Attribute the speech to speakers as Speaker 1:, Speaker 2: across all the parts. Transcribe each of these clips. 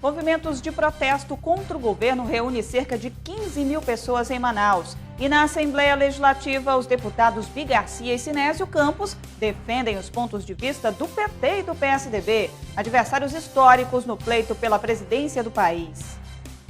Speaker 1: Movimentos de protesto contra o governo reúnem cerca de 15 mil pessoas em Manaus. E na Assembleia Legislativa, os deputados Bi Garcia e Sinésio Campos defendem os pontos de vista do PT e do PSDB, adversários históricos no pleito pela presidência do país.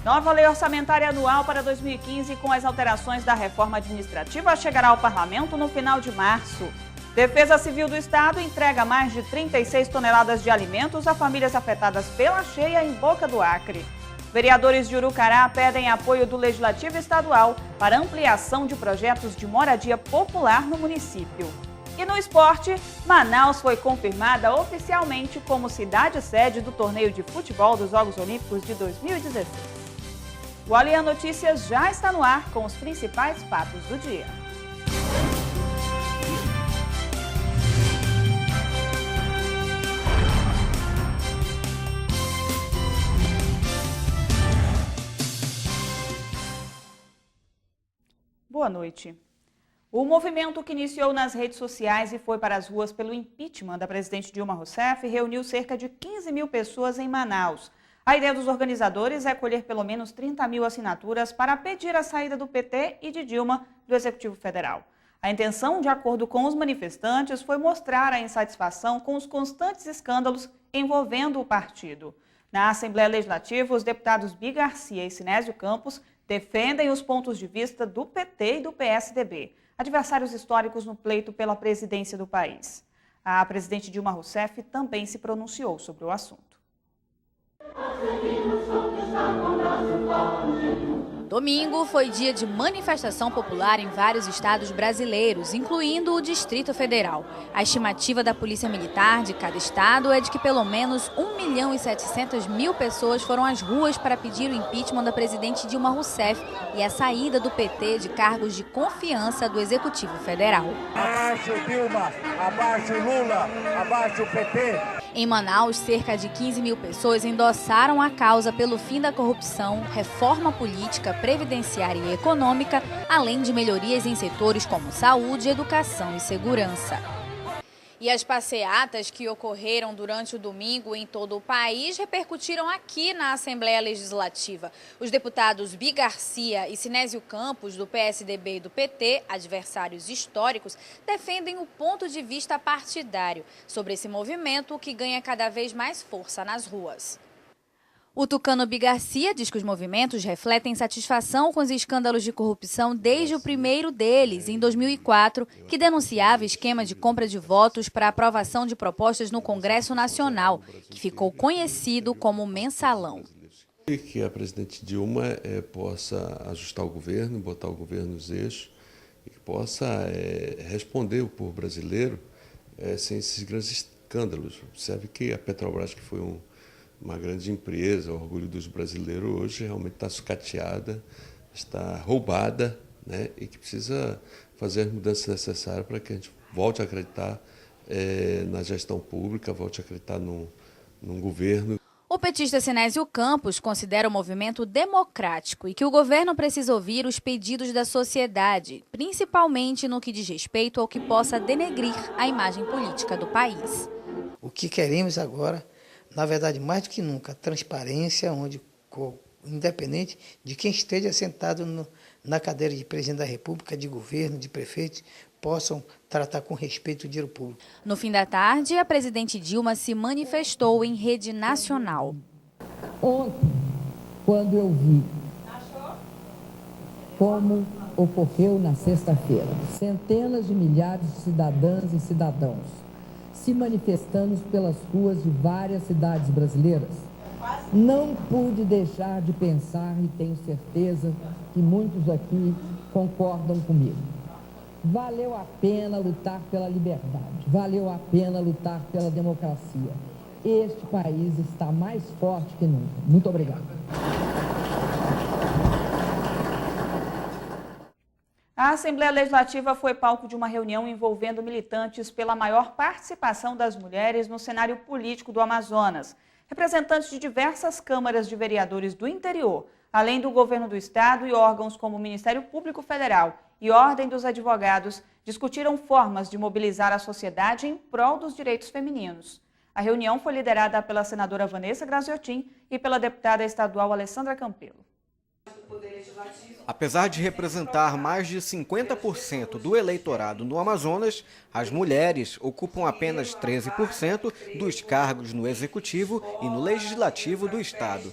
Speaker 1: Nova lei orçamentária anual para 2015, com as alterações da reforma administrativa, chegará ao parlamento no final de março. Defesa Civil do Estado entrega mais de 36 toneladas de alimentos a famílias afetadas pela cheia em Boca do Acre. Vereadores de Urucará pedem apoio do Legislativo Estadual para ampliação de projetos de moradia popular no município. E no esporte, Manaus foi confirmada oficialmente como cidade-sede do torneio de futebol dos Jogos Olímpicos de 2016. O Alian Notícias já está no ar com os principais fatos do dia. Boa noite. O movimento que iniciou nas redes sociais e foi para as ruas pelo impeachment da presidente Dilma Rousseff reuniu cerca de 15 mil pessoas em Manaus. A ideia dos organizadores é colher pelo menos 30 mil assinaturas para pedir a saída do PT e de Dilma do Executivo Federal. A intenção, de acordo com os manifestantes, foi mostrar a insatisfação com os constantes escândalos envolvendo o partido. Na Assembleia Legislativa, os deputados Bi Garcia e Sinésio Campos defendem os pontos de vista do PT e do PSDB, adversários históricos no pleito pela presidência do país. A presidente Dilma Rousseff também se pronunciou sobre o assunto.
Speaker 2: Domingo foi dia de manifestação popular em vários estados brasileiros, incluindo o Distrito Federal. A estimativa da Polícia Militar de cada estado é de que pelo menos 1.700.000 pessoas foram às ruas para pedir o impeachment da presidente Dilma Rousseff e a saída do PT de cargos de confiança do Executivo Federal.
Speaker 3: Abaixo Dilma, abaixo Lula, abaixo PT.
Speaker 2: Em Manaus, cerca de 15 mil pessoas endossaram a causa pelo fim da corrupção, reforma política, previdenciária e econômica, além de melhorias em setores como saúde, educação e segurança. E as passeatas que ocorreram durante o domingo em todo o país repercutiram aqui na Assembleia Legislativa. Os deputados Bi Garcia e Sinésio Campos, do PSDB e do PT, adversários históricos, defendem o ponto de vista partidário sobre esse movimento que ganha cada vez mais força nas ruas. O tucano Bi Garcia diz que os movimentos refletem satisfação com os escândalos de corrupção desde o primeiro deles, em 2004, que denunciava esquema de compra de votos para aprovação de propostas no Congresso Nacional, que ficou conhecido como Mensalão.
Speaker 4: E que a presidente Dilma possa ajustar o governo, botar o governo nos eixos, e que possa responder o povo brasileiro sem esses grandes escândalos. Observe que a Petrobras, que foi uma grande empresa, o orgulho dos brasileiros, hoje realmente está sucateada, está roubada, né? E que precisa fazer as mudanças necessárias para que a gente volte a acreditar na gestão pública, volte a acreditar num governo.
Speaker 2: O petista Sinésio Campos considera o movimento democrático e que o governo precisa ouvir os pedidos da sociedade, principalmente no que diz respeito ao que possa denegrir a imagem política do país.
Speaker 5: O que queremos agora, na verdade, mais do que nunca, transparência, onde, independente de quem esteja sentado na cadeira de presidente da República, de governo, de prefeito, possam tratar com respeito o dinheiro público.
Speaker 2: No fim da tarde, a presidente Dilma se manifestou em rede nacional.
Speaker 6: Ontem, quando eu vi como ocorreu na sexta-feira, centenas de milhares de cidadãs e cidadãos se manifestando pelas ruas de várias cidades brasileiras, não pude deixar de pensar, e tenho certeza que muitos aqui concordam comigo. Valeu a pena lutar pela liberdade, valeu a pena lutar pela democracia. Este país está mais forte que nunca. Muito obrigado.
Speaker 1: A Assembleia Legislativa foi palco de uma reunião envolvendo militantes pela maior participação das mulheres no cenário político do Amazonas. Representantes de diversas câmaras de vereadores do interior, além do governo do estado e órgãos como o Ministério Público Federal e Ordem dos Advogados, discutiram formas de mobilizar a sociedade em prol dos direitos femininos. A reunião foi liderada pela senadora Vanessa Graziotin e pela deputada estadual Alessandra Campelo.
Speaker 7: Apesar de representar mais de 50% do eleitorado no Amazonas, as mulheres ocupam apenas 13% dos cargos no Executivo e no Legislativo do Estado.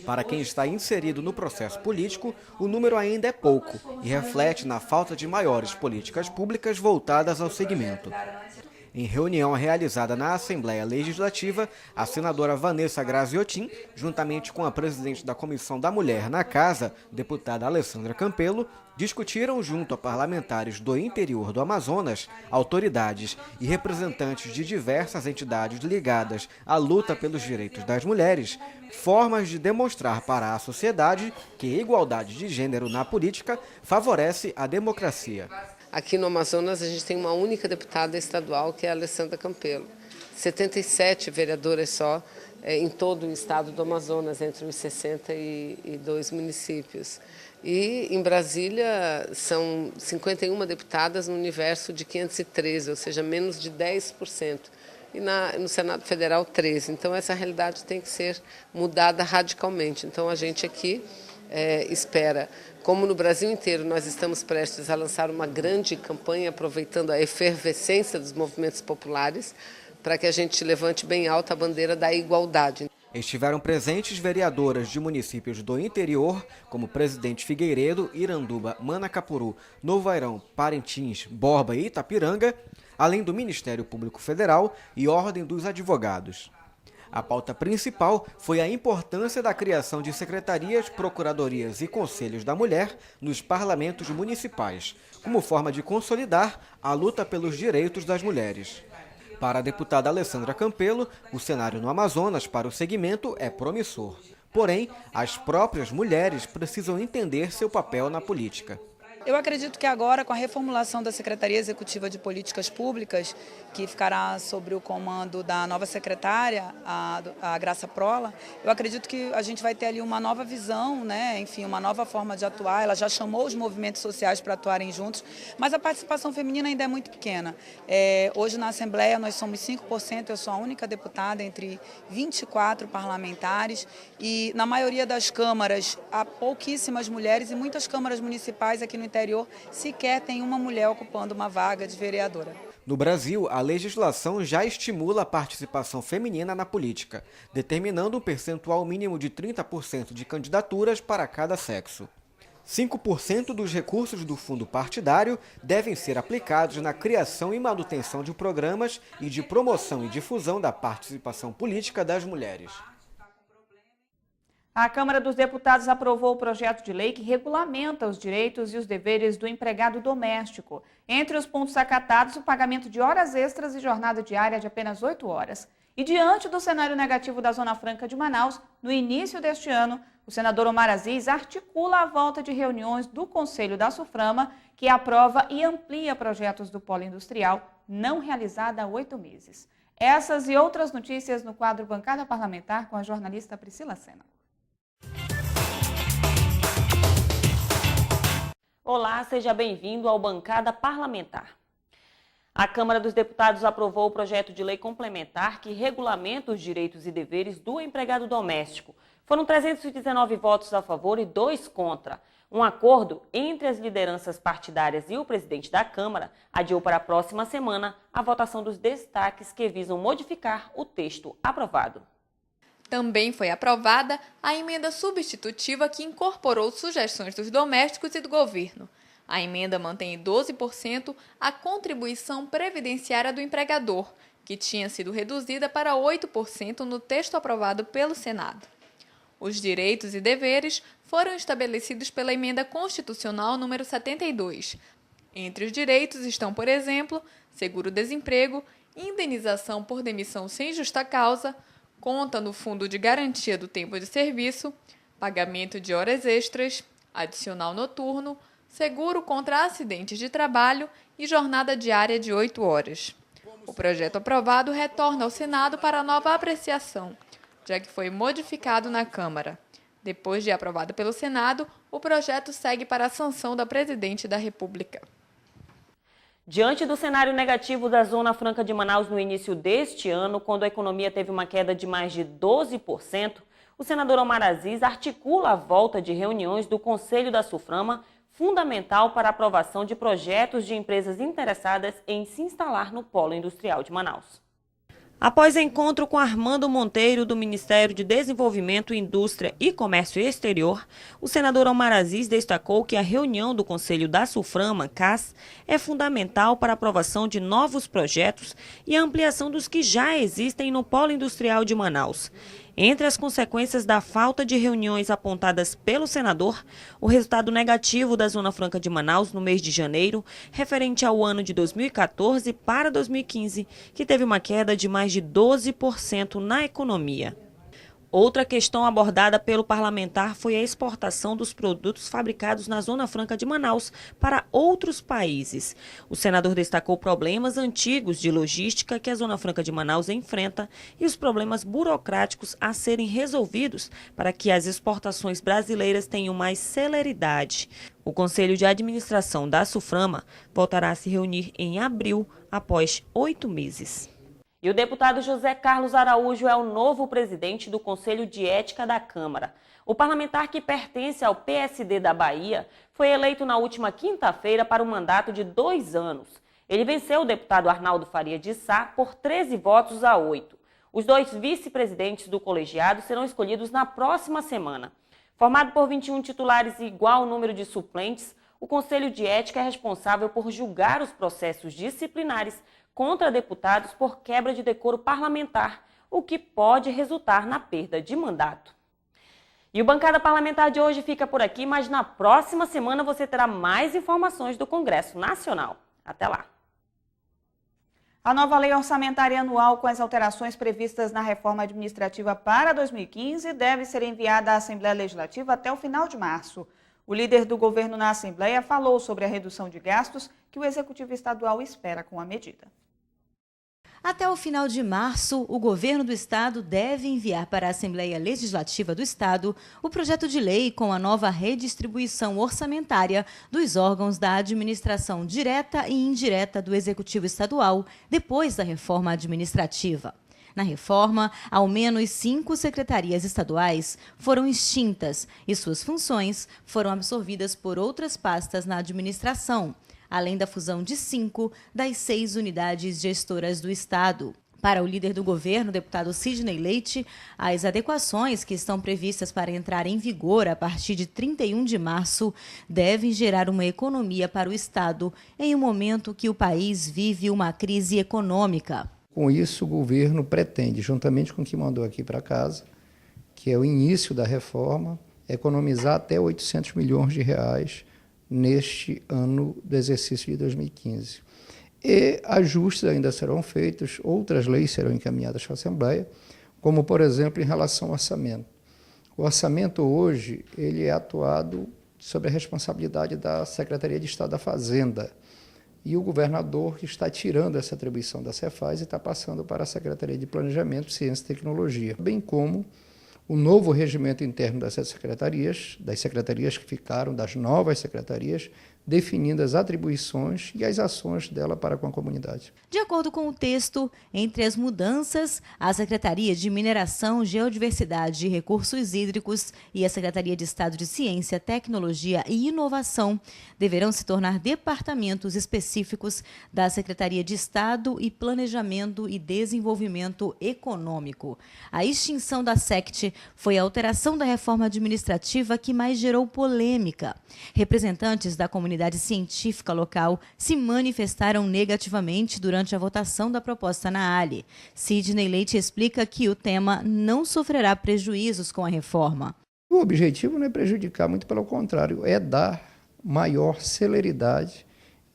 Speaker 7: Para quem está inserido no processo político, o número ainda é pouco e reflete na falta de maiores políticas públicas voltadas ao segmento. Em reunião realizada na Assembleia Legislativa, a senadora Vanessa Graziotin, juntamente com a presidente da Comissão da Mulher na Casa, deputada Alessandra Campelo, discutiram junto a parlamentares do interior do Amazonas, autoridades e representantes de diversas entidades ligadas à luta pelos direitos das mulheres, formas de demonstrar para a sociedade que a igualdade de gênero na política favorece a democracia.
Speaker 8: Aqui no Amazonas, a gente tem uma única deputada estadual, que é a Alessandra Campelo. 77 vereadoras só em todo o estado do Amazonas, entre os 62 municípios. E em Brasília são 51 deputadas no universo de 513, ou seja, menos de 10%. E no Senado Federal, 13%. Então, essa realidade tem que ser mudada radicalmente. Então, a gente aqui espera, como no Brasil inteiro nós estamos prestes a lançar uma grande campanha, aproveitando a efervescência dos movimentos populares, para que a gente levante bem alta a bandeira da igualdade.
Speaker 7: Estiveram presentes vereadoras de municípios do interior, como Presidente Figueiredo, Iranduba, Manacapuru, Novo Airão, Parintins, Borba e Itapiranga, além do Ministério Público Federal e Ordem dos Advogados. A pauta principal foi a importância da criação de secretarias, procuradorias e conselhos da mulher nos parlamentos municipais, como forma de consolidar a luta pelos direitos das mulheres. Para a deputada Alessandra Campelo, o cenário no Amazonas para o segmento é promissor. Porém, as próprias mulheres precisam entender seu papel na política.
Speaker 9: Eu acredito que agora, com a reformulação da Secretaria Executiva de Políticas Públicas, que ficará sob o comando da nova secretária, a Graça Prola, eu acredito que a gente vai ter ali uma nova visão, né? Enfim, uma nova forma de atuar. Ela já chamou os movimentos sociais para atuarem juntos, mas a participação feminina ainda é muito pequena. Hoje na Assembleia nós somos 5%, eu sou a única deputada entre 24 parlamentares e na maioria das câmaras há pouquíssimas mulheres e muitas câmaras municipais aqui no interior sequer tem uma mulher ocupando uma vaga de vereadora.
Speaker 7: No Brasil, a legislação já estimula a participação feminina na política, determinando um percentual mínimo de 30% de candidaturas para cada sexo. 5% dos recursos do fundo partidário devem ser aplicados na criação e manutenção de programas e de promoção e difusão da participação política das mulheres.
Speaker 1: A Câmara dos Deputados aprovou o projeto de lei que regulamenta os direitos e os deveres do empregado doméstico. Entre os pontos acatados, o pagamento de horas extras e jornada diária de apenas 8 horas. E diante do cenário negativo da Zona Franca de Manaus, no início deste ano, o senador Omar Aziz articula a volta de reuniões do Conselho da SUFRAMA, que aprova e amplia projetos do polo industrial não realizada há 8 meses. Essas e outras notícias no quadro Bancada Parlamentar com a jornalista Priscila Sena.
Speaker 10: Olá, seja bem-vindo ao Bancada Parlamentar. A Câmara dos Deputados aprovou o projeto de lei complementar que regulamenta os direitos e deveres do empregado doméstico. Foram 319 votos a favor e 2 contra. Um acordo entre as lideranças partidárias e o presidente da Câmara adiou para a próxima semana a votação dos destaques que visam modificar o texto aprovado.
Speaker 2: Também foi aprovada a emenda substitutiva que incorporou sugestões dos domésticos e do governo. A emenda mantém em 12% a contribuição previdenciária do empregador, que tinha sido reduzida para 8% no texto aprovado pelo Senado. Os direitos e deveres foram estabelecidos pela emenda constitucional número 72. Entre os direitos estão, por exemplo, seguro-desemprego, indenização por demissão sem justa causa, conta no Fundo de Garantia do Tempo de Serviço, pagamento de horas extras, adicional noturno, seguro contra acidentes de trabalho e jornada diária de 8 horas. O projeto aprovado retorna ao Senado para nova apreciação, já que foi modificado na Câmara. Depois de aprovado pelo Senado, o projeto segue para a sanção da Presidente da República.
Speaker 10: Diante do cenário negativo da Zona Franca de Manaus no início deste ano, quando a economia teve uma queda de mais de 12%, o senador Omar Aziz articula a volta de reuniões do Conselho da SUFRAMA, fundamental para a aprovação de projetos de empresas interessadas em se instalar no Polo Industrial de Manaus. Após encontro com Armando Monteiro, do Ministério de Desenvolvimento, Indústria e Comércio Exterior, o senador Omar Aziz destacou que a reunião do Conselho da SUFRAMA, CAS, é fundamental para a aprovação de novos projetos e a ampliação dos que já existem no Polo Industrial de Manaus. Entre as consequências da falta de reuniões apontadas pelo senador, o resultado negativo da Zona Franca de Manaus no mês de janeiro, referente ao ano de 2014 para 2015, que teve uma queda de mais de 12% na economia. Outra questão abordada pelo parlamentar foi a exportação dos produtos fabricados na Zona Franca de Manaus para outros países. O senador destacou problemas antigos de logística que a Zona Franca de Manaus enfrenta e os problemas burocráticos a serem resolvidos para que as exportações brasileiras tenham mais celeridade. O Conselho de Administração da SUFRAMA voltará a se reunir em abril, após 8 meses. E o deputado José Carlos Araújo é o novo presidente do Conselho de Ética da Câmara. O parlamentar, que pertence ao PSD da Bahia, foi eleito na última quinta-feira para um mandato de 2 anos. Ele venceu o deputado Arnaldo Faria de Sá por 13 votos a 8. Os 2 vice-presidentes do colegiado serão escolhidos na próxima semana. Formado por 21 titulares e igual número de suplentes, o Conselho de Ética é responsável por julgar os processos disciplinares contra deputados por quebra de decoro parlamentar, o que pode resultar na perda de mandato. E o Bancada Parlamentar de hoje fica por aqui, mas na próxima semana você terá mais informações do Congresso Nacional. Até lá!
Speaker 1: A nova lei orçamentária anual com as alterações previstas na reforma administrativa para 2015 deve ser enviada à Assembleia Legislativa até o final de março. O líder do governo na Assembleia falou sobre a redução de gastos que o Executivo Estadual espera com a medida.
Speaker 11: Até o final de março, o governo do estado deve enviar para a Assembleia Legislativa do Estado o projeto de lei com a nova redistribuição orçamentária dos órgãos da administração direta e indireta do Executivo Estadual, depois da reforma administrativa. Na reforma, ao menos 5 secretarias estaduais foram extintas e suas funções foram absorvidas por outras pastas na administração, além da fusão de 5 das 6 unidades gestoras do Estado. Para o líder do governo, deputado Sidney Leite, as adequações que estão previstas para entrar em vigor a partir de 31 de março devem gerar uma economia para o Estado em um momento que o país vive uma crise econômica.
Speaker 12: Com isso, o governo pretende, juntamente com o que mandou aqui para casa, que é o início da reforma, economizar até 800 milhões de reais neste ano do exercício de 2015. E ajustes ainda serão feitos, outras leis serão encaminhadas para a Assembleia, como, por exemplo, em relação ao orçamento. O orçamento hoje ele é atuado sob a responsabilidade da Secretaria de Estado da Fazenda, e o governador que está tirando essa atribuição da Cefaz e está passando para a Secretaria de Planejamento, Ciência e Tecnologia, bem como o novo regimento interno das secretarias que ficaram, das novas secretarias, definindo as atribuições e as ações dela para com a comunidade.
Speaker 11: De acordo com o texto, entre as mudanças, a Secretaria de Mineração, Geodiversidade e Recursos Hídricos e a Secretaria de Estado de Ciência, Tecnologia e Inovação deverão se tornar departamentos específicos da Secretaria de Estado e Planejamento e Desenvolvimento Econômico. A extinção da SECT foi a alteração da reforma administrativa que mais gerou polêmica. Representantes da comunidade científica local se manifestaram negativamente durante a votação da proposta na ALE. Sidney Leite explica que o tema não sofrerá prejuízos com a reforma.
Speaker 12: O objetivo não é prejudicar, muito pelo contrário, é dar maior celeridade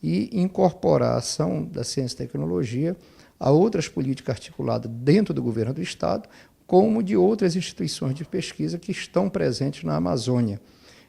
Speaker 12: e incorporar a ação da ciência e tecnologia a outras políticas articuladas dentro do governo do Estado, como de outras instituições de pesquisa que estão presentes na Amazônia.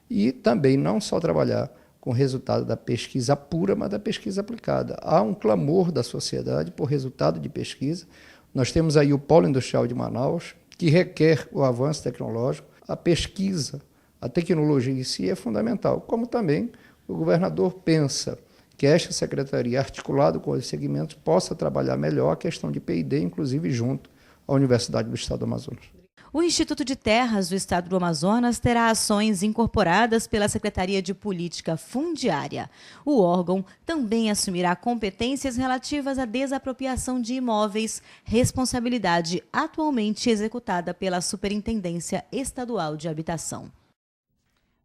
Speaker 12: E também não só trabalhar com o resultado da pesquisa pura, mas da pesquisa aplicada. Há um clamor da sociedade por resultado de pesquisa. Nós temos aí o Polo Industrial de Manaus, que requer o avanço tecnológico. A pesquisa, a tecnologia em si é fundamental, como também o governador pensa que esta secretaria, articulado com os segmentos, possa trabalhar melhor a questão de P&D, inclusive junto à Universidade do Estado do Amazonas.
Speaker 11: O Instituto de Terras do Estado do Amazonas terá ações incorporadas pela Secretaria de Política Fundiária. O órgão também assumirá competências relativas à desapropriação de imóveis, responsabilidade atualmente executada pela Superintendência Estadual de Habitação.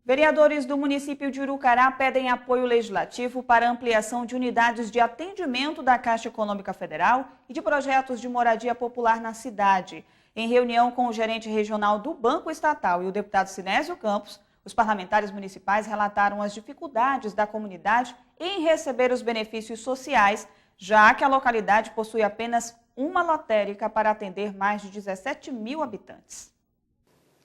Speaker 1: Vereadores do município de Urucará pedem apoio legislativo para ampliação de unidades de atendimento da Caixa Econômica Federal e de projetos de moradia popular na cidade. Em reunião com o gerente regional do Banco Estatal e o deputado Sinésio Campos, os parlamentares municipais relataram as dificuldades da comunidade em receber os benefícios sociais, já que a localidade possui apenas uma lotérica para atender mais de 17 mil habitantes.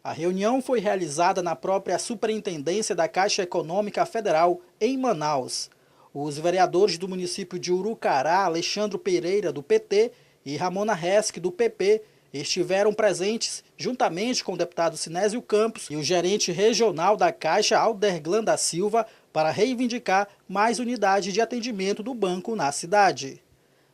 Speaker 13: A reunião foi realizada na própria Superintendência da Caixa Econômica Federal, em Manaus. Os vereadores do município de Urucará, Alexandre Pereira, do PT, e Ramona Resk, do PP, estiveram presentes juntamente com o deputado Sinésio Campos e o gerente regional da Caixa, Alderglan da Silva, para reivindicar mais unidades de atendimento do banco na cidade.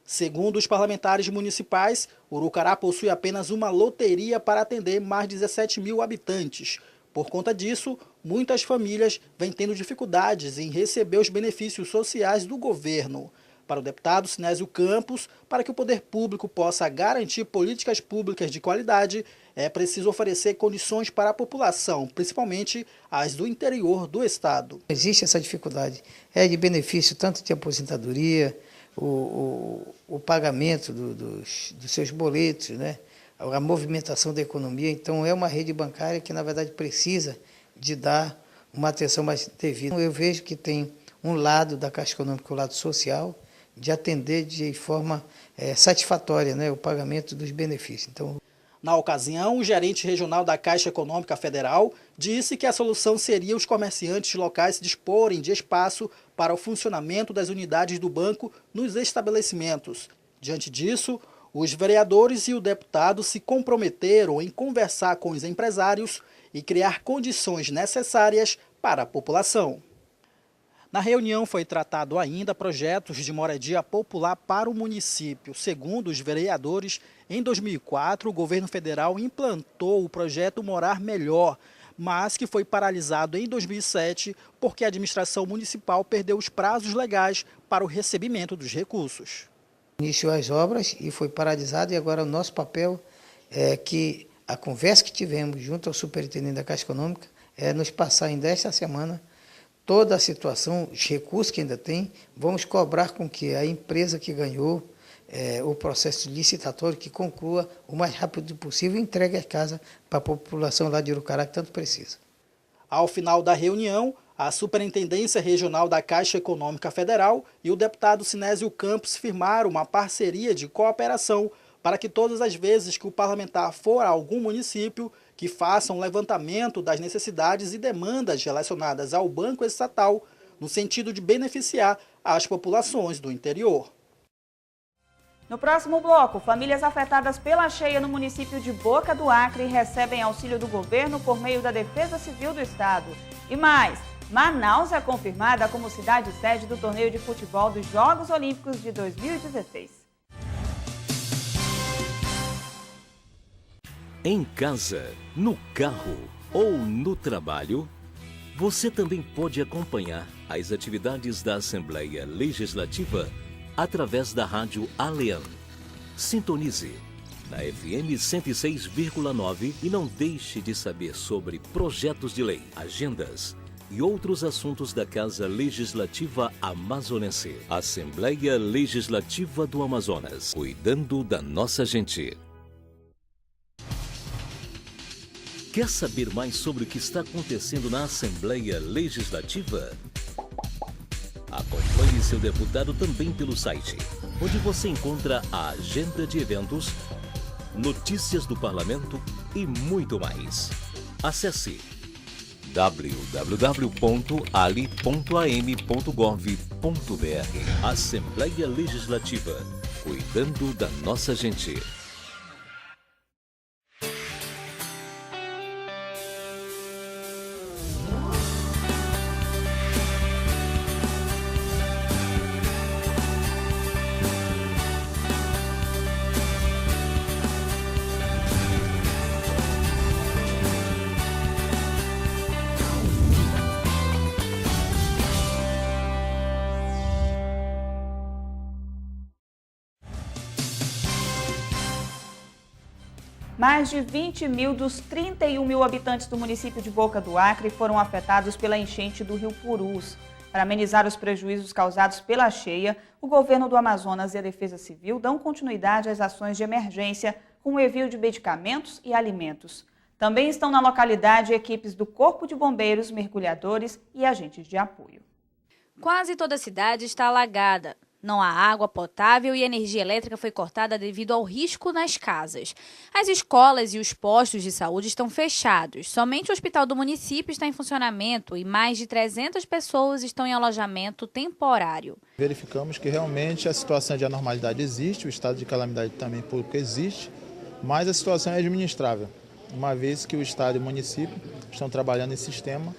Speaker 13: Segundo os parlamentares municipais, Urucará possui apenas uma loteria para atender mais de 17 mil habitantes. Por conta disso, muitas famílias vêm tendo dificuldades em receber os benefícios sociais do governo. Para o deputado Sinésio Campos, para que o poder público possa garantir políticas públicas de qualidade, é preciso oferecer condições para a população, principalmente as do interior do estado.
Speaker 5: Existe essa dificuldade, de benefício tanto de aposentadoria, o pagamento dos seus boletos, né? A movimentação da economia. Então, é uma rede bancária que, na verdade, precisa de dar uma atenção mais devida. Eu vejo que tem um lado da Caixa Econômica, o lado social, de atender de forma satisfatória, né, o pagamento dos benefícios. Então,
Speaker 13: na ocasião, o gerente regional da Caixa Econômica Federal disse que a solução seria os comerciantes locais se disporem de espaço para o funcionamento das unidades do banco nos estabelecimentos. Diante disso, os vereadores e o deputado se comprometeram em conversar com os empresários e criar condições necessárias para a população. Na reunião foi tratado ainda projetos de moradia popular para o município. Segundo os vereadores, em 2004 o governo federal implantou o projeto Morar Melhor, mas que foi paralisado em 2007 porque a administração municipal perdeu os prazos legais para o recebimento dos recursos.
Speaker 5: Iniciou as obras e foi paralisado, e agora o nosso papel é que a conversa que tivemos junto ao superintendente da Caixa Econômica é nos passar ainda esta semana toda a situação, os recursos que ainda tem. Vamos cobrar com que a empresa que ganhou o processo licitatório que conclua o mais rápido possível e entregue a casa para a população lá de Urucará que tanto precisa.
Speaker 13: Ao final da reunião, a Superintendência Regional da Caixa Econômica Federal e o deputado Sinésio Campos firmaram uma parceria de cooperação para que todas as vezes que o parlamentar for a algum município, que faça um levantamento das necessidades e demandas relacionadas ao Banco Estatal, no sentido de beneficiar as populações do interior.
Speaker 1: No próximo bloco, famílias afetadas pela cheia no município de Boca do Acre recebem auxílio do governo por meio da Defesa Civil do Estado. E mais, Manaus é confirmada como cidade sede do torneio de futebol dos Jogos Olímpicos de 2016.
Speaker 14: Em casa, no carro ou no trabalho, você também pode acompanhar as atividades da Assembleia Legislativa através da Rádio Alean. Sintonize na FM 106,9 e não deixe de saber sobre projetos de lei, agendas e outros assuntos da Casa Legislativa Amazonense. Assembleia Legislativa do Amazonas, cuidando da nossa gente. Quer saber mais sobre o que está acontecendo na Assembleia Legislativa? Acompanhe seu deputado também pelo site, onde você encontra a agenda de eventos, notícias do parlamento e muito mais. Acesse www.ali.am.gov.br. Assembleia Legislativa, cuidando da nossa gente.
Speaker 1: Mais de 20 mil dos 31 mil habitantes do município de Boca do Acre foram afetados pela enchente do rio Purus. Para amenizar os prejuízos causados pela cheia, o governo do Amazonas e a Defesa Civil dão continuidade às ações de emergência com o envio de medicamentos e alimentos. Também estão na localidade equipes do Corpo de Bombeiros, mergulhadores e agentes de apoio.
Speaker 2: Quase toda a cidade está alagada. Não há água potável e a energia elétrica foi cortada devido ao risco nas casas. As escolas e os postos de saúde estão fechados. Somente o hospital do município está em funcionamento e mais de 300 pessoas estão em alojamento temporário.
Speaker 15: Verificamos que realmente a situação de anormalidade existe, o estado de calamidade também público existe, mas a situação é administrável, uma vez que o estado e o município estão trabalhando em sistema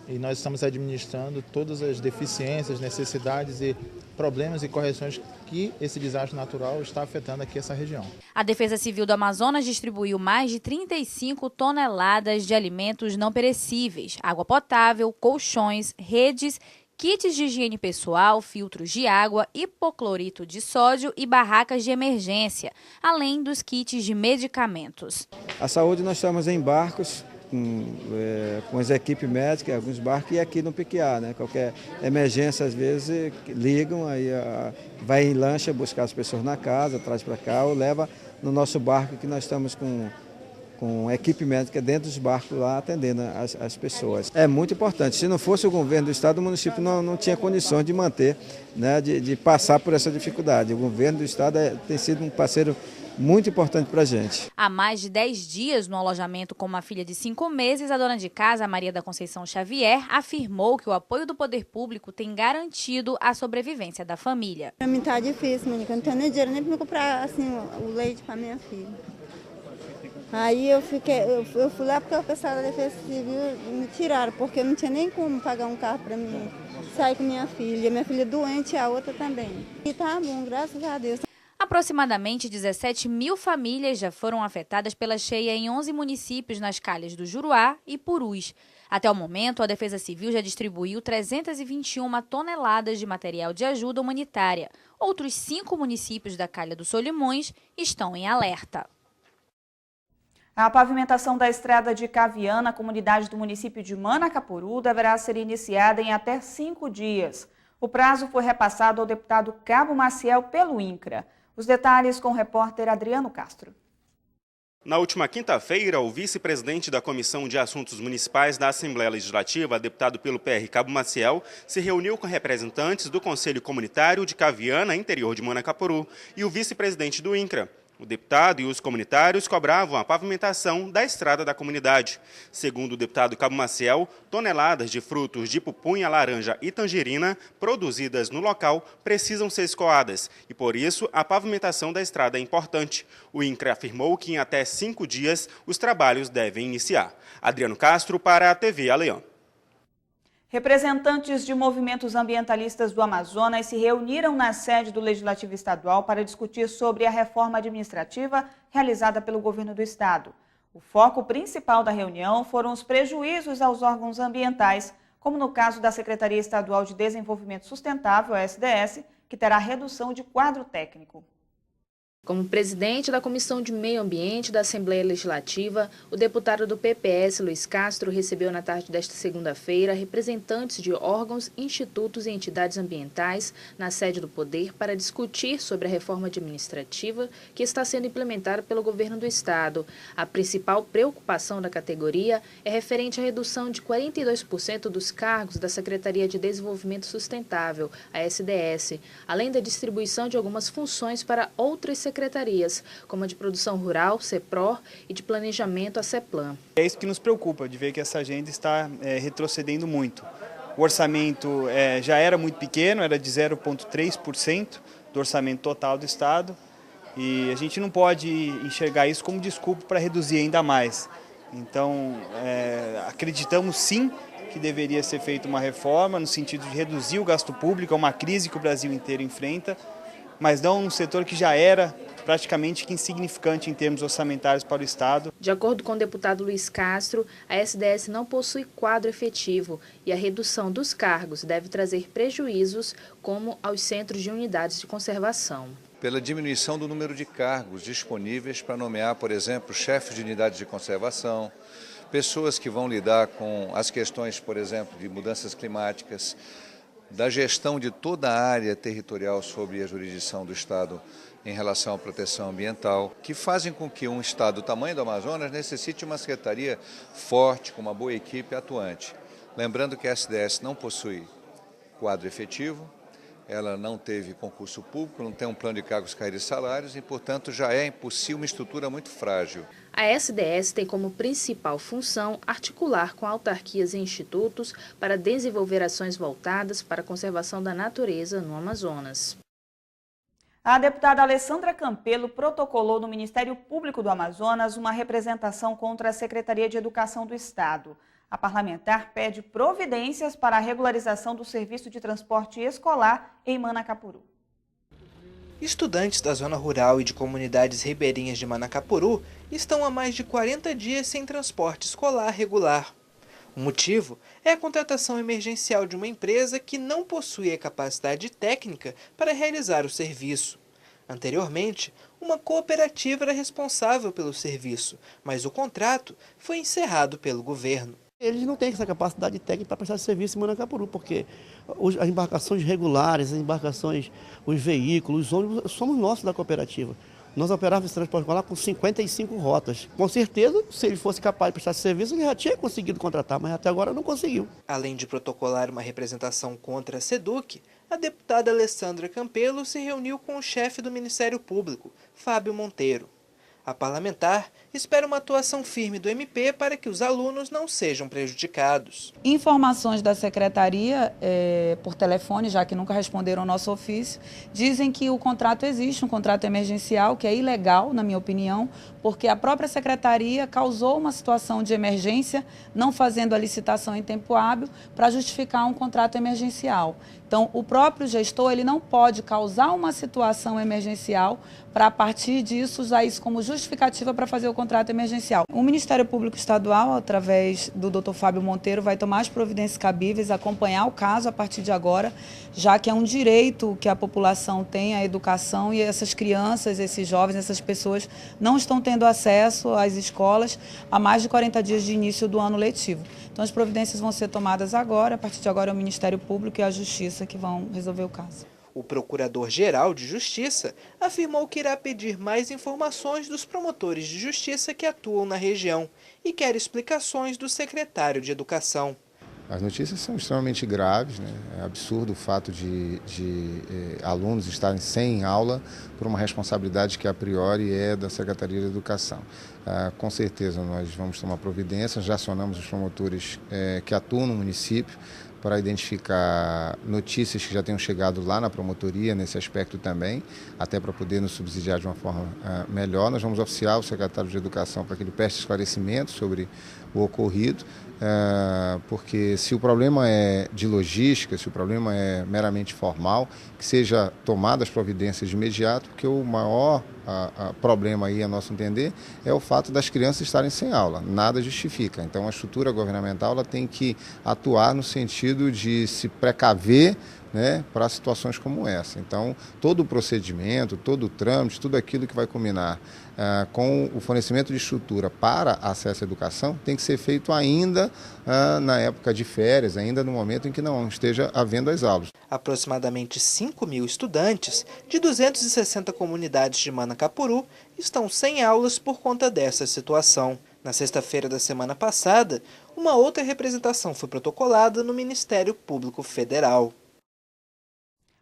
Speaker 15: e nós estamos administrando todas as deficiências, necessidades e problemas e correções que esse desastre natural está afetando aqui essa região.
Speaker 2: A Defesa Civil do Amazonas distribuiu mais de 35 toneladas de alimentos não perecíveis, água potável, colchões, redes, kits de higiene pessoal, filtros de água, hipoclorito de sódio e barracas de emergência, além dos kits de medicamentos.
Speaker 16: A saúde nós estamos em barcos, com as equipes médicas, alguns barcos, e aqui no Piquiá, né? Qualquer emergência, às vezes, ligam, aí vai em lancha buscar as pessoas na casa, traz para cá ou leva no nosso barco, que nós estamos com equipe médica dentro dos barcos lá atendendo as pessoas. É muito importante. Se não fosse o governo do estado, o município não tinha condições de manter, né, de passar por essa dificuldade. O governo do estado tem sido um parceiro muito importante para a gente.
Speaker 2: Há mais de 10 dias no alojamento com uma filha de 5 meses, a dona de casa, Maria da Conceição Xavier, afirmou que o apoio do poder público tem garantido a sobrevivência da família.
Speaker 17: Para mim está difícil, menina, eu não tenho nem dinheiro nem para comprar assim, o leite para minha filha. Aí eu fui lá porque o pessoal da Defesa Civil me tiraram, porque eu não tinha nem como pagar um carro para mim sair com minha filha doente e a outra também. E tá bom, graças a Deus.
Speaker 2: Aproximadamente 17 mil famílias já foram afetadas pela cheia em 11 municípios nas calhas do Juruá e Purus. Até o momento, a Defesa Civil já distribuiu 321 toneladas de material de ajuda humanitária. Outros 5 municípios da calha do Solimões estão em alerta.
Speaker 1: A pavimentação da estrada de Caviana, comunidade do município de Manacapuru, deverá ser iniciada em até 5 dias. O prazo foi repassado ao deputado Cabo Maciel pelo INCRA. Os detalhes com o repórter Adriano Castro.
Speaker 18: Na última quinta-feira, o vice-presidente da Comissão de Assuntos Municipais da Assembleia Legislativa, deputado pelo PR Cabo Maciel, se reuniu com representantes do Conselho Comunitário de Caviana, interior de Manacapuru, e o vice-presidente do INCRA. O deputado e os comunitários cobravam a pavimentação da estrada da comunidade. Segundo o deputado Cabo Maciel, toneladas de frutos de pupunha, laranja e tangerina produzidas no local precisam ser escoadas e, por isso, a pavimentação da estrada é importante. O INCRA afirmou que em até 5 dias os trabalhos devem iniciar. Adriano Castro para a TV Aleão.
Speaker 1: Representantes de movimentos ambientalistas do Amazonas se reuniram na sede do Legislativo Estadual para discutir sobre a reforma administrativa realizada pelo governo do estado. O foco principal da reunião foram os prejuízos aos órgãos ambientais, como no caso da Secretaria Estadual de Desenvolvimento Sustentável, a SDS, que terá redução de quadro técnico.
Speaker 19: Como presidente da Comissão de Meio Ambiente da Assembleia Legislativa, o deputado do PPS, Luiz Castro, recebeu na tarde desta segunda-feira representantes de órgãos, institutos e entidades ambientais na sede do Poder para discutir sobre a reforma administrativa que está sendo implementada pelo governo do estado. A principal preocupação da categoria é referente à redução de 42% dos cargos da Secretaria de Desenvolvimento Sustentável, a SDS, além da distribuição de algumas funções para outras secretarias, como a de Produção Rural, CEPROR, e de Planejamento, a CEPLAN.
Speaker 20: É isso que nos preocupa, de ver que essa agenda está retrocedendo muito. O orçamento já era muito pequeno, era de 0,3% do orçamento total do Estado, e a gente não pode enxergar isso como desculpa para reduzir ainda mais. Então, acreditamos sim que deveria ser feita uma reforma no sentido de reduzir o gasto público, é uma crise que o Brasil inteiro enfrenta, mas não um setor que já era praticamente insignificante em termos orçamentários para o Estado.
Speaker 19: De acordo com o deputado Luiz Castro, a SDS não possui quadro efetivo e a redução dos cargos deve trazer prejuízos, como aos centros de unidades de conservação.
Speaker 21: pela diminuição do número de cargos disponíveis para nomear, por exemplo, chefes de unidades de conservação, pessoas que vão lidar com as questões, por exemplo, de mudanças climáticas, da gestão de toda a área territorial sob a jurisdição do Estado em relação à proteção ambiental, que fazem com que um Estado do tamanho do Amazonas necessite uma secretaria forte, com uma boa equipe atuante. Lembrando que a SDS não possui quadro efetivo, ela não teve concurso público, não tem um plano de cargos, carreiras e salários e, portanto, já é por si uma estrutura muito frágil.
Speaker 19: A SDS tem como principal função articular com autarquias e institutos para desenvolver ações voltadas para a conservação da natureza no Amazonas.
Speaker 1: A deputada Alessandra Campelo protocolou no Ministério Público do Amazonas uma representação contra a Secretaria de Educação do Estado. A parlamentar pede providências para a regularização do serviço de transporte escolar em Manacapuru.
Speaker 22: Estudantes da zona rural e de comunidades ribeirinhas de Manacapuru estão há mais de 40 dias sem transporte escolar regular. O motivo é a contratação emergencial de uma empresa que não possui a capacidade técnica para realizar o serviço. Anteriormente, uma cooperativa era responsável pelo serviço, mas o contrato foi encerrado pelo governo.
Speaker 23: Eles não têm essa capacidade técnica para prestar serviço em Manacapuru, porque as embarcações regulares, as embarcações, os veículos, os ônibus, somos nossos da cooperativa. Nós operávamos esse transporte escolar com 55 rotas. Com certeza, se ele fosse capaz de prestar esse serviço, ele já tinha conseguido contratar, mas até agora não conseguiu.
Speaker 22: Além de protocolar uma representação contra a SEDUC, a deputada Alessandra Campelo se reuniu com o chefe do Ministério Público, Fábio Monteiro. A parlamentar espera uma atuação firme do MP para que os alunos não sejam prejudicados.
Speaker 9: Informações da secretaria, por telefone, já que nunca responderam ao nosso ofício, dizem que o contrato existe, um contrato emergencial, que é ilegal, na minha opinião, porque a própria secretaria causou uma situação de emergência, não fazendo a licitação em tempo hábil, para justificar um contrato emergencial. Então, o próprio gestor ele não pode causar uma situação emergencial para, a partir disso, usar isso como justificativa para fazer o contrato emergencial. O Ministério Público Estadual, através do Dr. Fábio Monteiro, vai tomar as providências cabíveis, acompanhar o caso a partir de agora, já que é um direito que a população tem à educação e essas crianças, esses jovens, essas pessoas não estão tendo acesso às escolas há mais de 40 dias de início do ano letivo. Então, as providências vão ser tomadas agora, a partir de agora é o Ministério Público e a Justiça que vão resolver o caso.
Speaker 22: O Procurador-Geral de Justiça afirmou que irá pedir mais informações dos promotores de justiça que atuam na região e quer explicações do secretário de Educação.
Speaker 24: As notícias são extremamente graves, né? É absurdo o fato de alunos estarem sem aula por uma responsabilidade que a priori é da Secretaria de Educação. Com certeza nós vamos tomar providências, já acionamos os promotores que atuam no município para identificar notícias que já tenham chegado lá na promotoria nesse aspecto também, até para poder nos subsidiar de uma forma melhor. Nós vamos oficiar o secretário de Educação para que ele preste esclarecimento sobre o ocorrido, porque se o problema é de logística, se o problema é meramente formal, que seja tomadas providências de imediato, porque o maior problema aí, a nosso entender, é o fato das crianças estarem sem aula. Nada justifica. Então, a estrutura governamental ela tem que atuar no sentido de se precaver, né, para situações como essa. Então, todo o procedimento, todo o trâmite, tudo aquilo que vai culminar com o fornecimento de estrutura para acesso à educação tem que ser feito ainda na época de férias, ainda no momento em que não esteja havendo as aulas.
Speaker 22: Aproximadamente 5.000 estudantes de 260 comunidades de Manacapuru estão sem aulas por conta dessa situação. Na sexta-feira da semana passada, uma outra representação foi protocolada no Ministério Público Federal.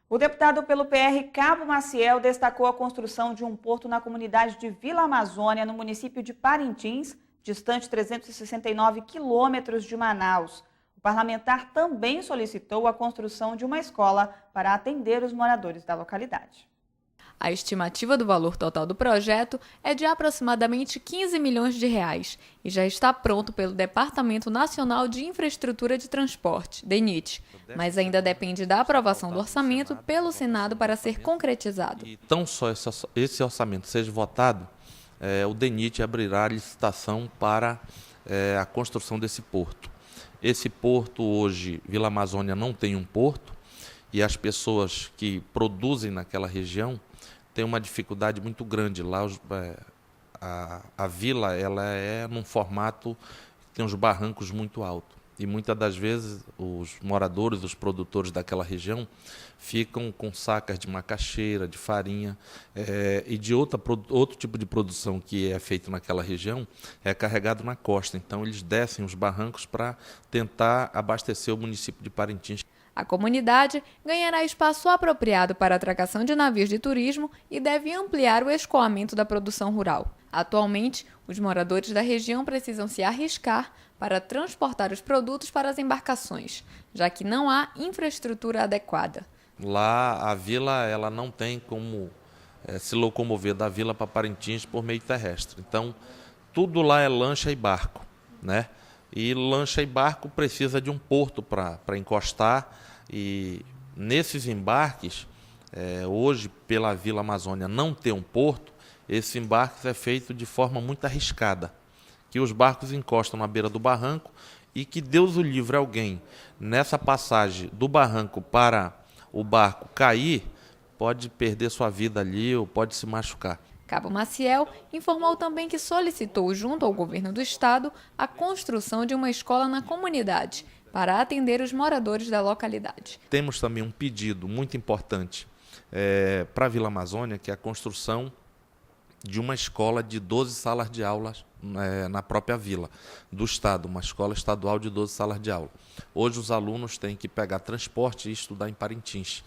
Speaker 1: O deputado pelo PR, Cabo Maciel, destacou a construção de um porto na comunidade de Vila Amazônia, no município de Parintins, distante 369 quilômetros de Manaus. O parlamentar também solicitou a construção de uma escola para atender os moradores da localidade.
Speaker 25: A estimativa do valor total do projeto é de aproximadamente 15 milhões de reais e já está pronto pelo Departamento Nacional de Infraestrutura de Transporte, DENIT, mas ainda depende da aprovação do orçamento pelo Senado para ser concretizado.
Speaker 26: E tão só esse orçamento seja votado, o DENIT abrirá a licitação para a construção desse porto. Esse porto hoje, Vila Amazônia não tem um porto e as pessoas que produzem naquela região tem uma dificuldade muito grande. Lá a vila ela é num formato que tem uns barrancos muito altos. E muitas das vezes os moradores, os produtores daquela região ficam com sacas de macaxeira, de farinha e de outro tipo de produção que é feito naquela região é carregado na costa. Então eles descem os barrancos para tentar abastecer o município de Parintins.
Speaker 25: A comunidade ganhará espaço apropriado para a atracação de navios de turismo e deve ampliar o escoamento da produção rural. Atualmente, os moradores da região precisam se arriscar para transportar os produtos para as embarcações, já que não há infraestrutura adequada.
Speaker 26: Lá a vila ela não tem como se locomover da vila para Parintins por meio terrestre. Então, tudo lá é lancha e barco, né? E lancha e barco precisa de um porto para encostar. E nesses embarques, hoje, pela Vila Amazônia não ter um porto, esse embarque é feito de forma muito arriscada, que os barcos encostam na beira do barranco e que Deus o livre alguém nessa passagem do barranco para o barco cair, pode perder sua vida ali ou pode se machucar.
Speaker 25: Cabo Maciel informou também que solicitou, junto ao governo do estado, a construção de uma escola na comunidade para atender os moradores da localidade.
Speaker 26: Temos também um pedido muito importante para a Vila Amazônia, que é a construção de uma escola de 12 salas de aulas na própria vila do estado, uma escola estadual de 12 salas de aula. Hoje os alunos têm que pegar transporte e estudar em Parintins,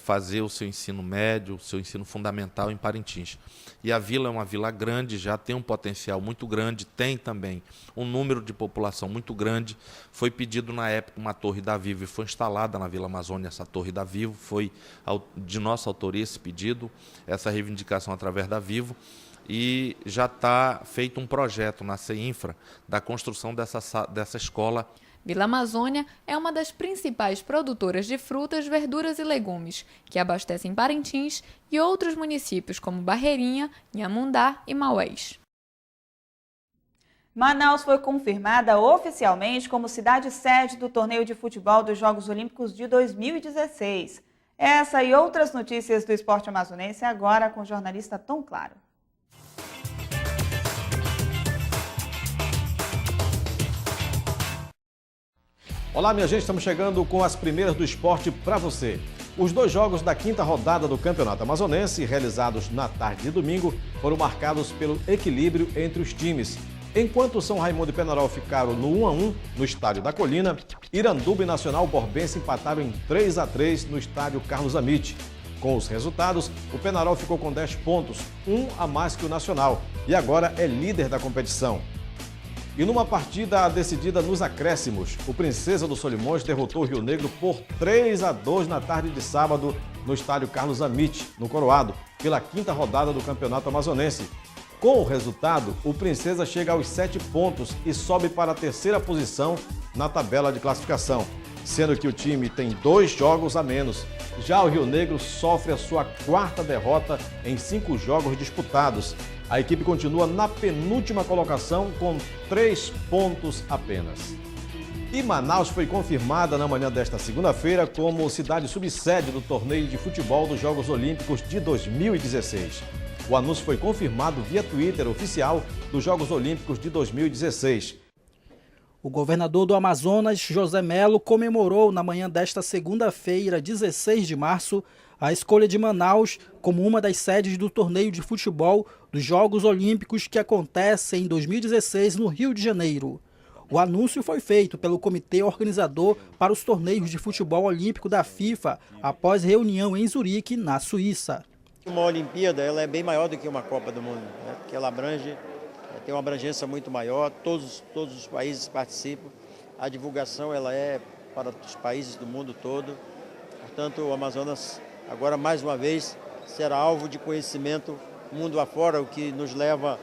Speaker 26: fazer o seu ensino médio, o seu ensino fundamental em Parintins. E a vila é uma vila grande, já tem um potencial muito grande, tem também um número de população muito grande. Foi pedido na época uma torre da Vivo e foi instalada na Vila Amazônia essa torre da Vivo, foi de nossa autoria esse pedido, essa reivindicação através da Vivo. E já está feito um projeto na CEINFRA da construção dessa escola.
Speaker 25: Vila Amazônia é uma das principais produtoras de frutas, verduras e legumes, que abastecem Parintins e outros municípios como Barreirinha, Inhamundá e Maués.
Speaker 1: Manaus foi confirmada oficialmente como cidade sede do torneio de futebol dos Jogos Olímpicos de 2016. Essa e outras notícias do esporte amazonense agora com o jornalista Tom Claro.
Speaker 3: Olá, minha gente, estamos chegando com as primeiras do esporte para você. Os 2 jogos da 5ª rodada do Campeonato Amazonense, realizados na tarde de domingo, foram marcados pelo equilíbrio entre os times. Enquanto São Raimundo e Penharol ficaram no 1-1 no Estádio da Colina, Iranduba e Nacional Borbense empataram em 3-3 no Estádio Carlos Amit. Com os resultados, o Penharol ficou com 10 pontos, 1 a mais que o Nacional, e agora é líder da competição. E numa partida decidida nos acréscimos, o Princesa dos Solimões derrotou o Rio Negro por 3-2 na tarde de sábado no Estádio Carlos Amit, no Coroado, pela 5ª rodada do Campeonato Amazonense. Com o resultado, o Princesa chega aos 7 pontos e sobe para a 3ª posição na tabela de classificação, sendo que o time tem 2 jogos a menos. Já o Rio Negro sofre a sua 4ª derrota em 5 jogos disputados. A equipe continua na penúltima colocação com 3 pontos apenas. E Manaus foi confirmada na manhã desta segunda-feira como cidade subsede do torneio de futebol dos Jogos Olímpicos de 2016. O anúncio foi confirmado via Twitter oficial dos Jogos Olímpicos de 2016.
Speaker 13: O governador do Amazonas, José Melo, comemorou na manhã desta segunda-feira, 16 de março, a escolha de Manaus como uma das sedes do torneio de futebol dos Jogos Olímpicos que acontecem em 2016 no Rio de Janeiro. O anúncio foi feito pelo comitê organizador para os torneios de futebol olímpico da FIFA após reunião em Zurique, na Suíça.
Speaker 4: Uma Olimpíada ela é bem maior do que uma Copa do Mundo, né? Porque ela tem uma abrangência muito maior, todos os países participam, a divulgação ela é para os países do mundo todo, portanto o Amazonas agora mais uma vez será alvo de conhecimento mundo afora, o que nos leva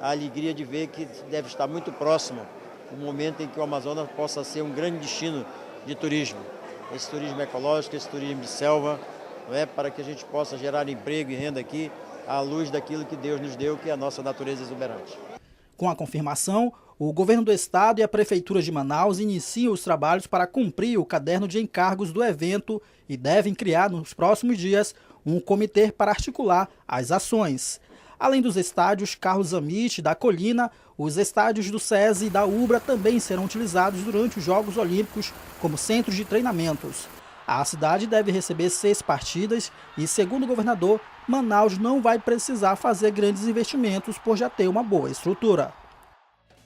Speaker 4: à alegria de ver que deve estar muito próximo o momento em que o Amazonas possa ser um grande destino de turismo, esse turismo ecológico, esse turismo de selva, não é? Para que a gente possa gerar emprego e renda aqui à luz daquilo que Deus nos deu, que é a nossa natureza exuberante.
Speaker 13: Com a confirmação, o governo do estado e a prefeitura de Manaus iniciam os trabalhos para cumprir o caderno de encargos do evento e devem criar nos próximos dias um comitê para articular as ações. Além dos estádios Carlos Amit da Colina, os estádios do SESI e da UBRA também serão utilizados durante os Jogos Olímpicos como centros de treinamentos. A cidade deve receber 6 partidas e, segundo o governador, Manaus não vai precisar fazer grandes investimentos por já ter uma boa estrutura.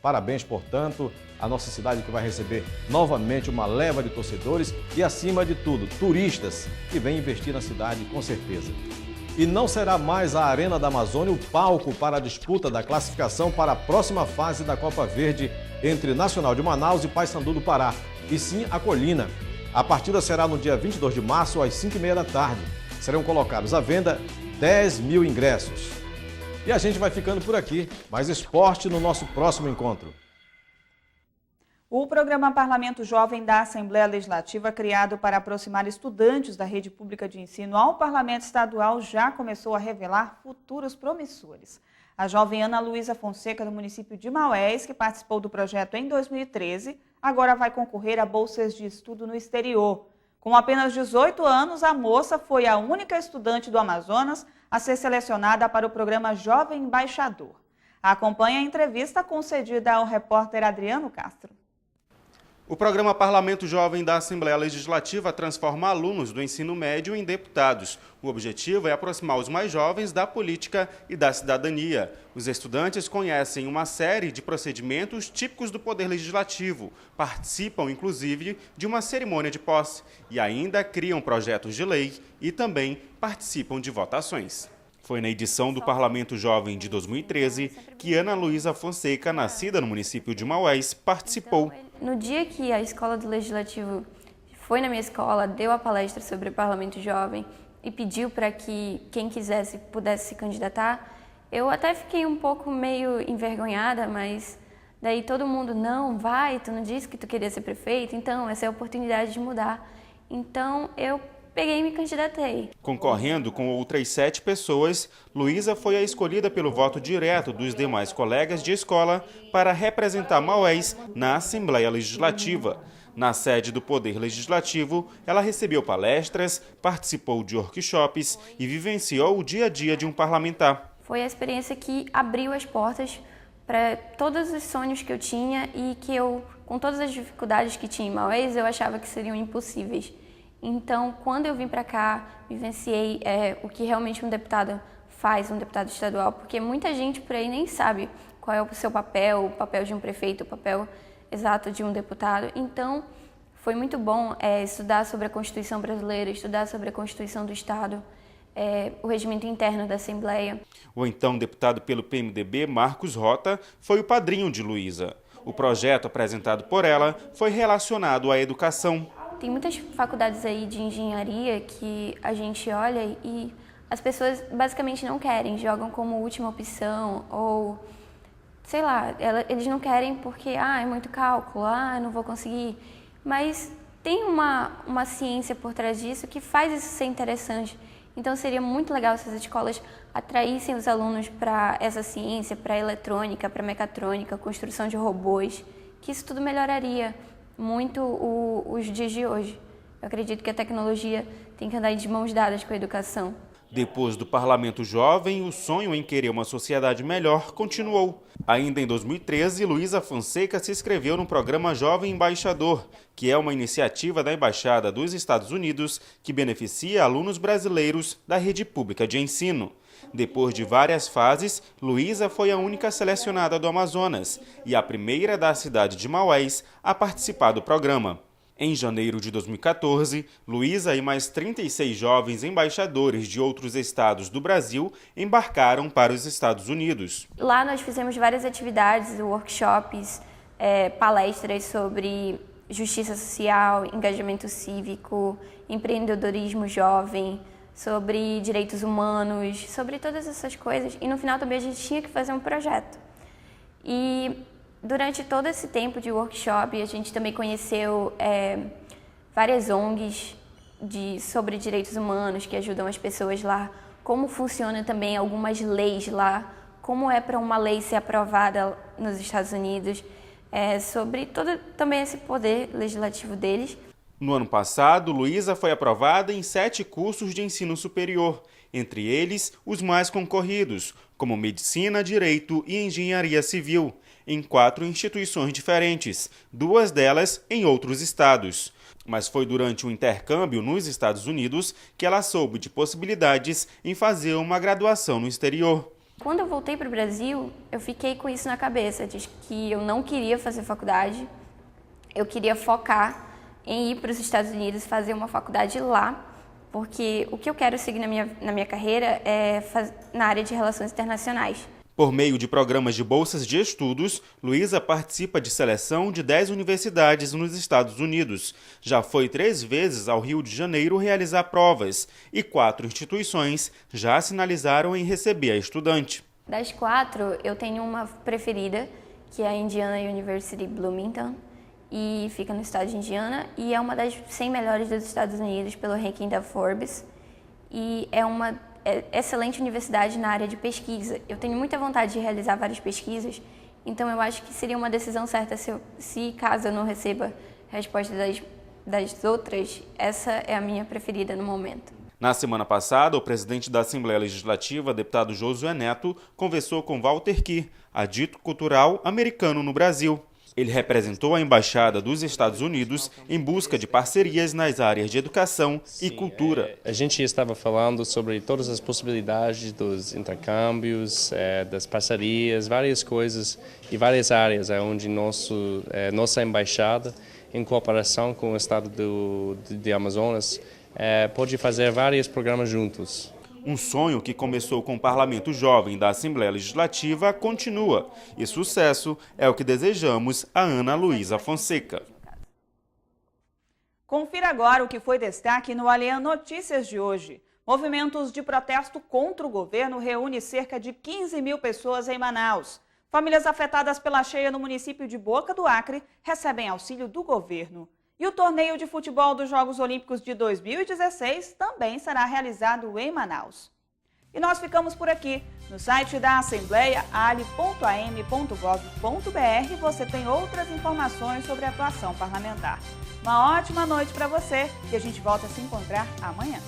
Speaker 3: Parabéns, portanto, à nossa cidade que vai receber novamente uma leva de torcedores e, acima de tudo, turistas que vêm investir na cidade, com certeza. E não será mais a Arena da Amazônia o palco para a disputa da classificação para a próxima fase da Copa Verde entre Nacional de Manaus e Paysandu do Pará, e sim a Colina. A partida será no dia 22 de março, às 5h30 da tarde. Serão colocados à venda 10.000 ingressos. E a gente vai ficando por aqui. Mais esporte no nosso próximo encontro.
Speaker 1: O programa Parlamento Jovem da Assembleia Legislativa, criado para aproximar estudantes da rede pública de ensino ao Parlamento Estadual, já começou a revelar futuros promissores. A jovem Ana Luísa Fonseca, do município de Maués, que participou do projeto em 2013, agora vai concorrer a bolsas de estudo no exterior. Com apenas 18 anos, a moça foi a única estudante do Amazonas a ser selecionada para o programa Jovem Embaixador. Acompanhe a entrevista concedida ao repórter Adriano Castro.
Speaker 18: O programa Parlamento Jovem da Assembleia Legislativa transforma alunos do ensino médio em deputados. O objetivo é aproximar os mais jovens da política e da cidadania. Os estudantes conhecem uma série de procedimentos típicos do Poder Legislativo, participam, inclusive, de uma cerimônia de posse e ainda criam projetos de lei e também participam de votações. Foi na edição do Parlamento Jovem de 2013 que Ana Luísa Fonseca, nascida no município de Maués, participou.
Speaker 6: No dia que a Escola do Legislativo foi na minha escola, deu a palestra sobre o Parlamento Jovem e pediu para que quem quisesse pudesse se candidatar, eu até fiquei um pouco meio envergonhada, mas daí todo mundo, não, vai, tu não disse que tu queria ser prefeito, então essa é a oportunidade de mudar. Então eu peguei e me candidatei.
Speaker 18: Concorrendo com outras 7 pessoas, Luísa foi a escolhida pelo voto direto dos demais colegas de escola para representar Maués na Assembleia Legislativa. Na sede do Poder Legislativo, ela recebeu palestras, participou de workshops e vivenciou o dia a dia de um parlamentar.
Speaker 6: Foi a experiência que abriu as portas para todos os sonhos que eu tinha e que eu, com todas as dificuldades que tinha em Maués, eu achava que seriam impossíveis. Então, quando eu vim para cá, vivenciei o que realmente um deputado faz, um deputado estadual, porque muita gente por aí nem sabe qual é o seu papel, o papel de um prefeito, o papel exato de um deputado. Então, foi muito bom estudar sobre a Constituição brasileira, estudar sobre a Constituição do Estado, o regimento interno da Assembleia.
Speaker 18: O então deputado pelo PMDB, Marcos Rota, foi o padrinho de Luísa. O projeto apresentado por ela foi relacionado à educação.
Speaker 6: Tem muitas faculdades aí de engenharia que a gente olha e as pessoas basicamente não querem, jogam como última opção ou, sei lá, eles não querem porque é muito cálculo, eu não vou conseguir. Mas tem uma ciência por trás disso que faz isso ser interessante. Então seria muito legal se as escolas atraíssem os alunos para essa ciência, para eletrônica, para mecatrônica, construção de robôs, que isso tudo melhoraria muito os dias de hoje. Eu acredito que a tecnologia tem que andar de mãos dadas com a educação.
Speaker 18: Depois do Parlamento Jovem, o sonho em querer uma sociedade melhor continuou. Ainda em 2013, Luísa Fonseca se inscreveu no programa Jovem Embaixador, que é uma iniciativa da Embaixada dos Estados Unidos que beneficia alunos brasileiros da rede pública de ensino. Depois de várias fases, Luísa foi a única selecionada do Amazonas e a primeira da cidade de Maués a participar do programa. Em janeiro de 2014, Luísa e mais 36 jovens embaixadores de outros estados do Brasil embarcaram para os Estados Unidos.
Speaker 6: Lá nós fizemos várias atividades, workshops, palestras sobre justiça social, engajamento cívico, empreendedorismo jovem, sobre direitos humanos, sobre todas essas coisas. E no final também a gente tinha que fazer um projeto. E durante todo esse tempo de workshop, a gente também conheceu várias ONGs sobre direitos humanos que ajudam as pessoas lá, como funcionam também algumas leis lá, como é para uma lei ser aprovada nos Estados Unidos, sobre todo também esse poder legislativo deles.
Speaker 18: No ano passado, Luísa foi aprovada em 7 cursos de ensino superior, entre eles os mais concorridos, como Medicina, Direito e Engenharia Civil, em 4 instituições diferentes, 2 delas em outros estados. Mas foi durante o intercâmbio nos Estados Unidos que ela soube de possibilidades em fazer uma graduação no exterior.
Speaker 6: Quando eu voltei para o Brasil, eu fiquei com isso na cabeça, de que eu não queria fazer faculdade, eu queria focar em ir para os Estados Unidos fazer uma faculdade lá, porque o que eu quero seguir na minha carreira é na área de relações internacionais.
Speaker 18: Por meio de programas de bolsas de estudos, Luísa participa de seleção de 10 universidades nos Estados Unidos. Já foi 3 vezes ao Rio de Janeiro realizar provas e 4 instituições já sinalizaram em receber a estudante.
Speaker 6: Das 4, eu tenho uma preferida, que é a Indiana University Bloomington, e fica no estado de Indiana, e é uma das 100 melhores dos Estados Unidos pelo ranking da Forbes, e é uma excelente universidade na área de pesquisa. Eu tenho muita vontade de realizar várias pesquisas, então eu acho que seria uma decisão certa se caso eu não receba resposta das outras, essa é a minha preferida no momento.
Speaker 18: Na semana passada, o presidente da Assembleia Legislativa, deputado Josué Neto, conversou com Walter Kirr, adito cultural americano no Brasil. Ele representou a Embaixada dos Estados Unidos em busca de parcerias nas áreas de educação e cultura.
Speaker 5: A gente estava falando sobre todas as possibilidades dos intercâmbios, das parcerias, várias coisas e várias áreas onde nossa embaixada, em cooperação com o estado de Amazonas, pode fazer vários programas juntos.
Speaker 18: Um sonho que começou com o Parlamento Jovem da Assembleia Legislativa continua. E sucesso é o que desejamos a Ana Luísa Fonseca.
Speaker 1: Confira agora o que foi destaque no Alian Notícias de hoje. Movimentos de protesto contra o governo reúne cerca de 15 mil pessoas em Manaus. Famílias afetadas pela cheia no município de Boca do Acre recebem auxílio do governo. E o torneio de futebol dos Jogos Olímpicos de 2016 também será realizado em Manaus. E nós ficamos por aqui. No site da Assembleia, ali.am.gov.br, você tem outras informações sobre a atuação parlamentar. Uma ótima noite para você e a gente volta a se encontrar amanhã.